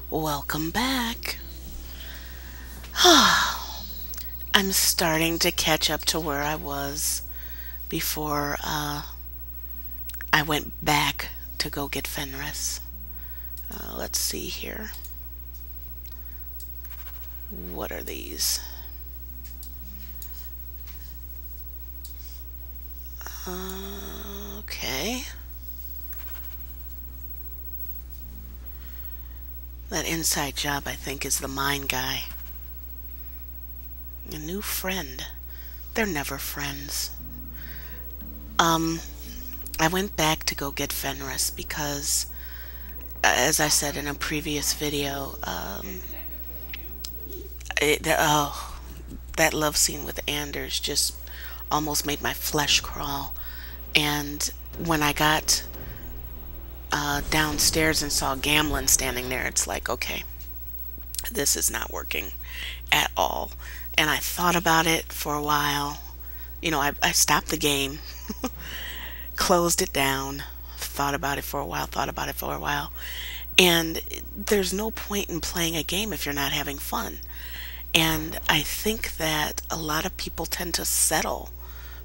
Welcome back. I'm starting to catch up to where I was before I went back to go get Fenris. Let's see here. What are these? Okay. That inside job, I think, is the mine guy. A new friend. They're never friends. I went back to go get Fenris because, as I said in a previous video, that love scene with Anders just almost made my flesh crawl. And when I got downstairs and saw Gamlin standing there, it's like, okay, this is not working at all. And I thought about it for a while. You know, I stopped the game, closed it down, thought about it for a while, and there's no point in playing a game if you're not having fun. And I think that a lot of people tend to settle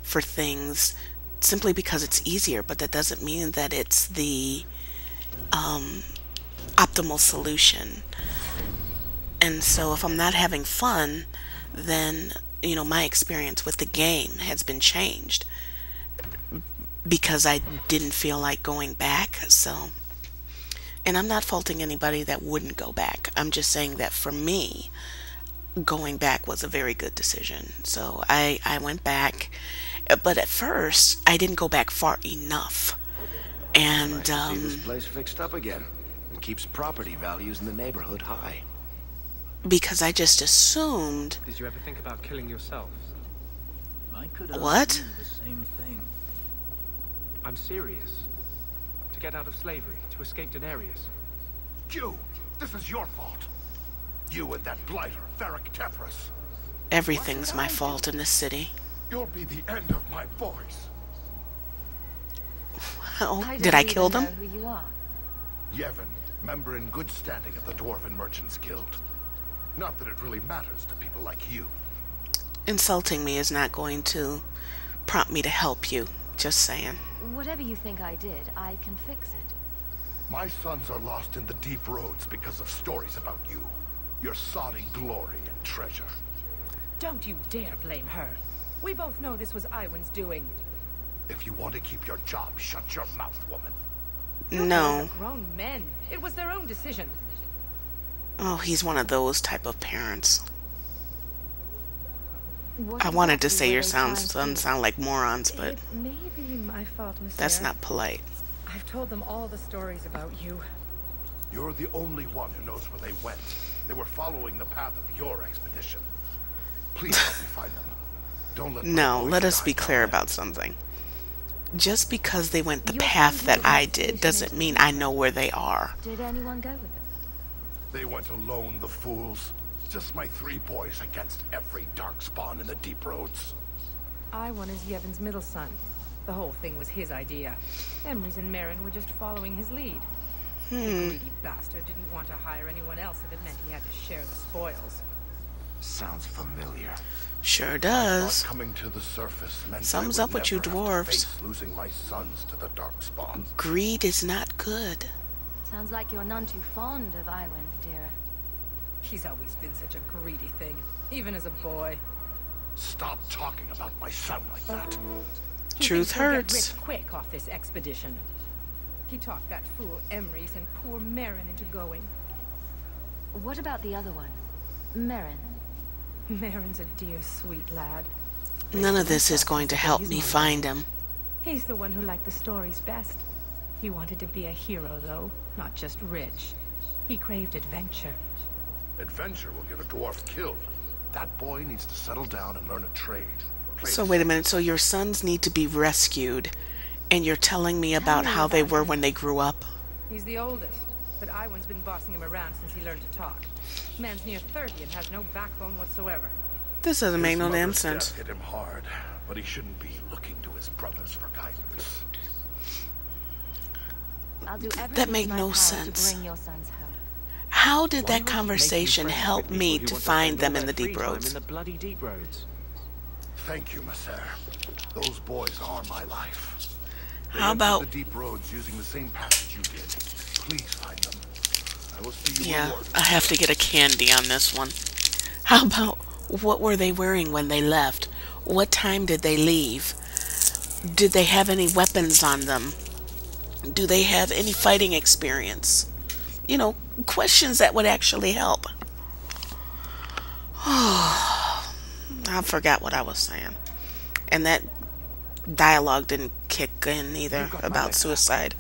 for things simply because it's easier, but that doesn't mean that it's the optimal solution. And so if I'm not having fun, then, you know, my experience with the game has been changed because I didn't feel like going back. So, and I'm not faulting anybody that wouldn't go back. I'm just saying that for me, going back was a very good decision. So I went back, but at first I didn't go back far enough. And nice to see this place fixed up again and keeps property values in the neighborhood high. Because I just assumed. Did you ever think about killing yourself? I could What? do the same thing. I'm serious. To get out of slavery, to escape Denarius. You! This is your fault. You and that blighter, Varric Tethras. Everything's my fault in this city. You'll be the end of my boys. Oh, did I kill them? Who you are. Yevon, member in good standing of the Dwarven Merchants Guild. Not that it really matters to people like you. Insulting me is not going to prompt me to help you. Just saying. Whatever you think I did, I can fix it. My sons are lost in the deep roads because of stories about you. Your sodding glory and treasure. Don't you dare blame her. We both know this was Iwan's doing. If you want to keep your job, shut your mouth, woman. No. Those are grown men. It was their own decision. Oh, he's one of those type of parents. What I wanted to exactly say were your they sons trying to do? sound like morons, but It may be my fault, Miss that's Sarah. not polite. I've told them all the stories about you. You're the only one who knows where they went. They were following the path of your expedition. Please help me find them. Don't let No, my boys let us die be down clear there. about something. Just because they went the Your path sons that went I on did expedition doesn't into mean the I know where they are. Did anyone go with them? They went alone, the fools. Just my 3 boys against every darkspawn in the deep roads. Iwan is Yevon's middle son. The whole thing was his idea. Emrys and Merrin were just following his lead. The greedy bastard didn't want to hire anyone else if it meant he had to share the spoils. Sounds familiar. Sure Thought does. coming to the surface meant Something's I up would with you never have to dwarves. face losing my sons to the darkspawn. Greed is not good. Sounds like you're none too fond of Iwan, dear. He's always been such a greedy thing, even as a boy. Stop talking about my son like that. He Truth thinks he'll get hurts. rich quick off this expedition. He talked that fool Emrys and poor Merrin into going. What about the other one? Merrin. Merrin's a dear, sweet lad. None of this is going to help me find him. He's the one who liked the stories best. He wanted to be a hero, though, not just rich. He craved adventure. Adventure will get a dwarf killed. That boy needs to settle down and learn a trade. Play So it wait a safe. minute, so your sons need to be rescued, and you're telling me about how they were when they grew up? He's the oldest, but Iwan's been bossing him around since he learned to talk. Man's near 30 and has no backbone whatsoever. This doesn't make His no damn mother's sense. death hit him hard, but he shouldn't be looking to his brothers for guidance. I'll do everything That made in my no power sense. to bring your sons home. How did Why that not you make me conversation friends help with people me who to want find spend them all in the their deep free time roads? in the bloody deep roads? Thank you, Messer. Those boys are my life. They How entered about, the deep roads using the same passage you did. Please find them. I will see you yeah, rewarded. I have to get a candy on this one. How about, what were they wearing when they left? What time did they leave? Did they have any weapons on them? Do they have any fighting experience? You know, questions that would actually help. I forgot what I was saying. And that dialogue didn't kick in either You got my about letter. suicide.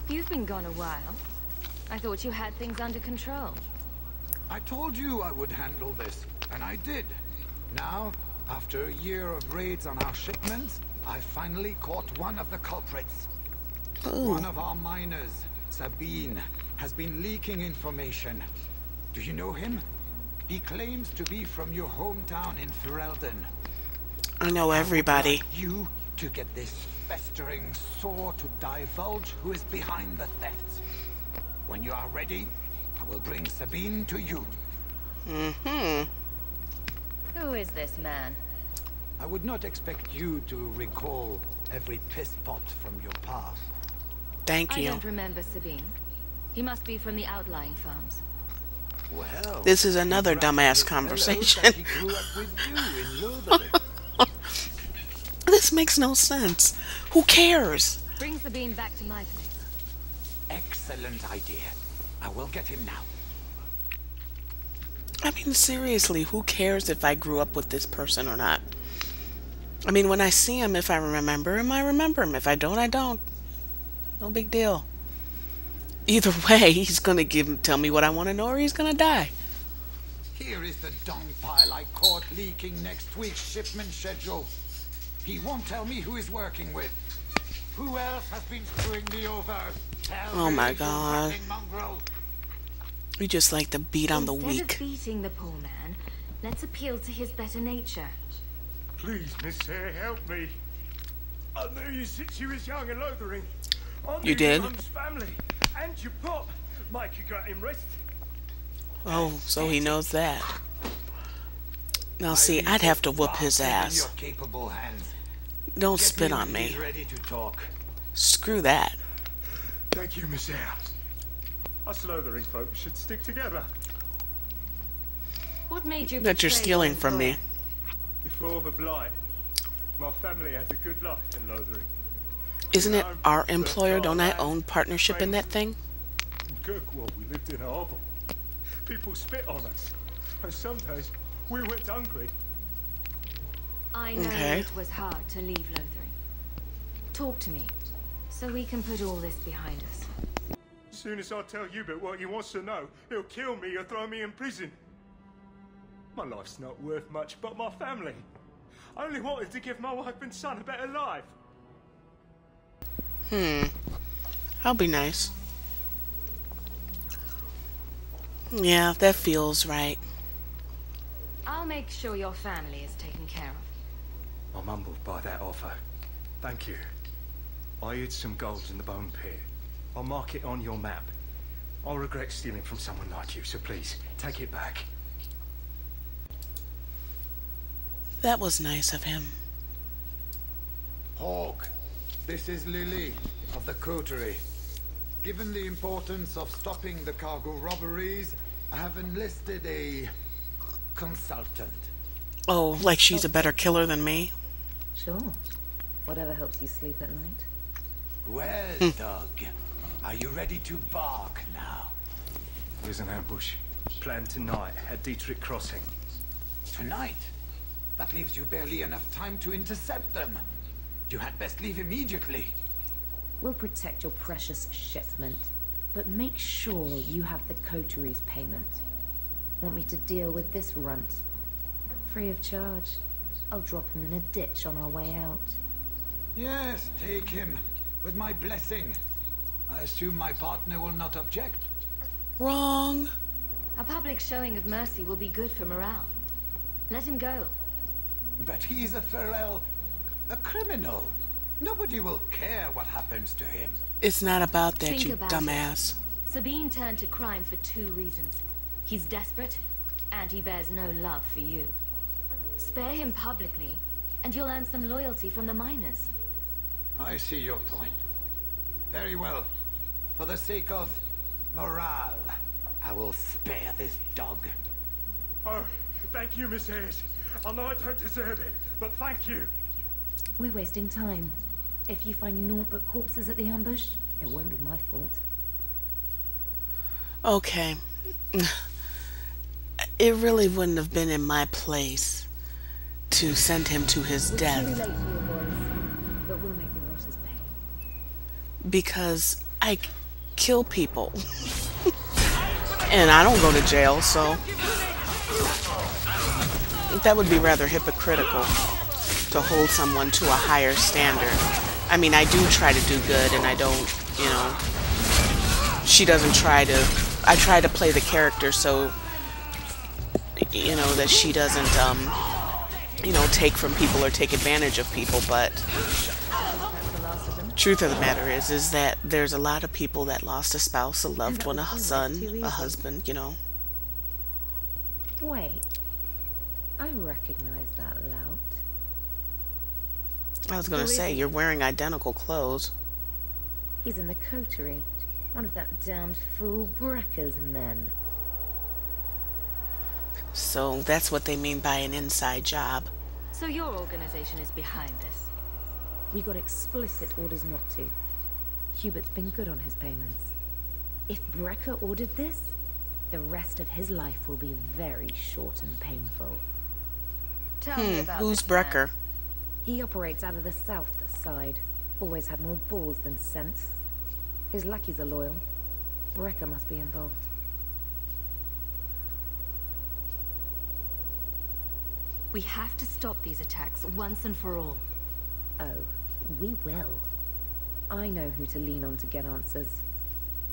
You've been gone a while. I thought you had things under control. I told you I would handle this, and I did. Now, after a year of raids on our shipments, I finally caught one of the culprits. One of our miners, Sabine, has been leaking information. Do you know him? He claims to be from your hometown in Ferelden. I know everybody. I would like you to get this festering sore to divulge who is behind the thefts. When you are ready, I will bring Sabine to you. Who is this man? I would not expect you to recall every piss pot from your past. Thank I you. don't remember Sabine. He must be from the outlying farms. Well, This is another dumbass congratulate conversation. fellows that he grew up with you in Lothering. This makes no sense. Who cares? Bring Sabine back to my place. Excellent idea. I will get him now. I mean, seriously, who cares if I grew up with this person or not? I mean, when I see him, if I remember him, I remember him. If I don't, I don't. No big deal. Either way, he's gonna tell me what I want to know, or he's gonna die. Here is the dung pile I caught leaking next week's shipment schedule. He won't tell me who he's working with. Who else has been screwing me over? Tell Oh me, my you God. ratting mongrel. We just like to beat on the Instead weak. of beating the poor man, let's appeal to his better nature. Please, Miss Sayre, help me. I knew you since you was young in Lothering. I knew You did? your mum's family and your pop. Mike, you got him rest. Oh, so he knows that. Now see, I'd have to whoop his In ass. your capable hands. Don't Get spit him on when me. he's ready to talk. Screw that. Thank you, Miss Sayre. Us Lothering folks should stick together. What made you That you're betray stealing your from me. employer? Before the blight, my family had a good life in Lothering. Isn't it our employer? Don't I own partnership in that thing? In Kirkwall, we lived in a hovel. People spit on us, and some days we went hungry. I know Okay. it was hard to leave Lothering. Talk to me, so we can put all this behind us. As soon as I tell Hubert what he wants to know, he'll kill me or throw me in prison. My life's not worth much, but my family. I only wanted to give my wife and son a better life. I'll be nice. Yeah, that feels right. I'll make sure your family is taken care of. I'm humbled by that offer. Thank you. I hid some gold in the bone pit. I'll mark it on your map. I'll regret stealing from someone like you, so please, take it back. That was nice of him. Hawke, this is Lily of the Coterie. Given the importance of stopping the cargo robberies, I have enlisted a consultant. Oh, like she's a better killer than me? Sure. Whatever helps you sleep at night. Well, Doug, are you ready to bark now? There's an ambush. Planned tonight at Dietrich Crossing. Tonight? That leaves you barely enough time to intercept them. You had best leave immediately. We'll protect your precious shipment, but make sure you have the coterie's payment. Want me to deal with this runt? Free of charge. I'll drop him in a ditch on our way out. Yes, take him. With my blessing. I assume my partner will not object. Wrong. A public showing of mercy will be good for morale. Let him go. But he's a Ferel, a criminal. Nobody will care what happens to him. It's not about that, Think you about dumbass. Sabine turned to crime for 2 reasons. He's desperate, and he bears no love for you. Spare him publicly, and you'll earn some loyalty from the miners. I see your point. Very well. For the sake of morale, I will spare this dog. Oh, thank you, Miss Ayres. I know I don't deserve it, but thank you. We're wasting time. If you find naught but corpses at the ambush, it won't be my fault. Okay. It really wouldn't have been in my place to send him to his We're death. too late for your boys, but we'll make the rotters pay. Because I kill people. And I don't go to jail, so that would be rather hypocritical to hold someone to a higher standard. I mean, I do try to do good, and I don't, you know, she doesn't try to, I try to play the character so, you know, that she doesn't, you know, take from people or take advantage of people, but truth of the matter is that there's a lot of people that lost a spouse, a loved one, a son, a husband, you know. Wait, I recognize that lout. I was gonna say, you're wearing identical clothes. He's in the coterie. One of that damned fool Brekker's men. So that's what they mean by an inside job. So your organization is behind this? We got explicit orders not to. Hubert's been good on his payments. If Brekker ordered this, the rest of his life will be very short and painful. Tell me about Who's this man. Brekker? He operates out of the south side. Always had more balls than sense. His lackeys are loyal. Brekker must be involved. We have to stop these attacks once and for all. Oh, we will. I know who to lean on to get answers.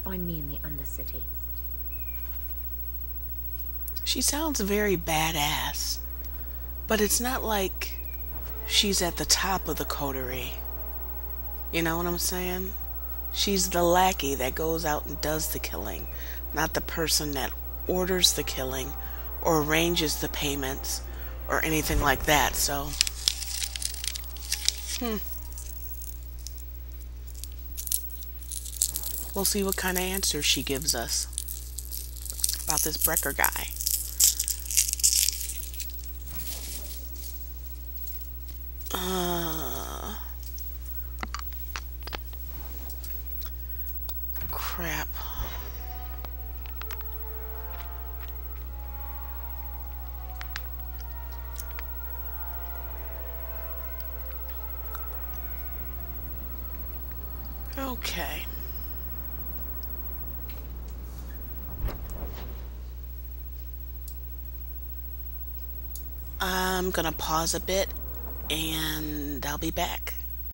Find me in the Undercity. She sounds very badass, but it's not like she's at the top of the coterie. You know what I'm saying? She's the lackey that goes out and does the killing, not the person that orders the killing or arranges the payments or anything like that, so we'll see what kind of answer she gives us about this Brekker guy. Crap. Okay. I'm gonna pause a bit and I'll be back.